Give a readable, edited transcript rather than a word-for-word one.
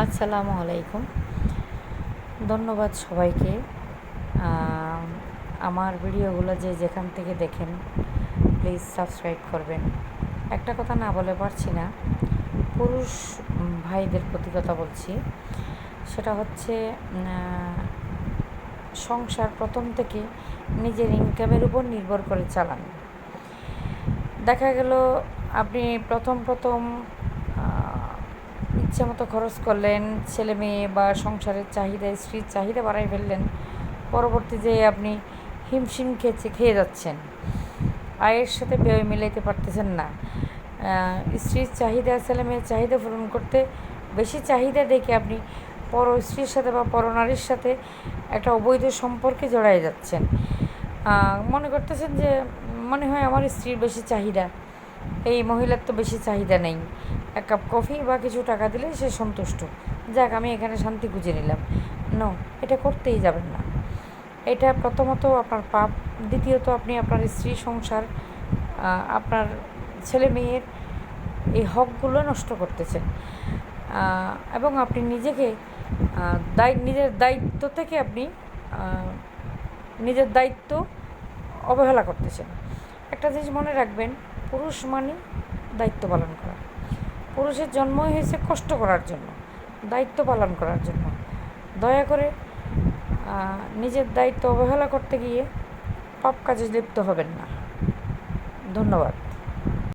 আসসালামু আলাইকুম। ধন্যবাদ সবাইকে। আমার ভিডিওগুলো যে যেখান থেকে দেখেন প্লিজ সাবস্ক্রাইব করবেন। একটা কথা না বলে পারছি না, পুরুষ ভাইদের প্রতি কথা বলছি। সেটা হচ্ছে সংসার প্রথম থেকে নিজের ইনকামের উপর নির্ভর করে চালান। দেখা গেল আপনি প্রথম ইচ্ছে মতো খরচ করলেন, ছেলে মেয়ে বা সংসারের চাহিদা, স্ত্রীর চাহিদা বাড়াই ফেললেন। পরবর্তী যে আপনি হিমশিম খেয়ে যাচ্ছেন, আয়ের সাথে ব্যয় মিলাইতে পারতেছেন না। স্ত্রীর চাহিদা, ছেলে মেয়ের চাহিদা পূরণ করতে বেশি চাহিদা দেখে আপনি পর স্ত্রীর সাথে বা পরনারীর সাথে একটা অবৈধ সম্পর্কে জড়াই যাচ্ছেন। মনে করতেছেন যে মনে হয় আমার স্ত্রীর বেশি চাহিদা, এই মহিলার তো বেশি চাহিদা নেই, এক কাপ কফি বা কিছু টাকা দিলে সে সন্তুষ্ট, যাক আমি এখানে শান্তি খুঁজে নিলাম। নো, এটা করতেই যাবেন না। এটা প্রথমত আপনার পাপ, দ্বিতীয়ত আপনি আপনার স্ত্রী, সংসার, আপনার ছেলে মেয়ের এই হকগুলো নষ্ট করতেছেন, এবং আপনি নিজেকে নিজের দায়িত্ব থেকে আপনি নিজের দায়িত্ব অবহেলা করতেছেন। একটা জিনিস মনে রাখবেন, পুরুষ মানে দায়িত্ব পালন করা। পুরুষের জন্মই হয়েছে কষ্ট করার জন্য, দায়িত্ব পালন করার জন্য। দয়া করে নিজের দায়িত্ব অবহেলা করতে গিয়ে পাপ কাজে লিপ্ত হবেন না। ধন্যবাদ।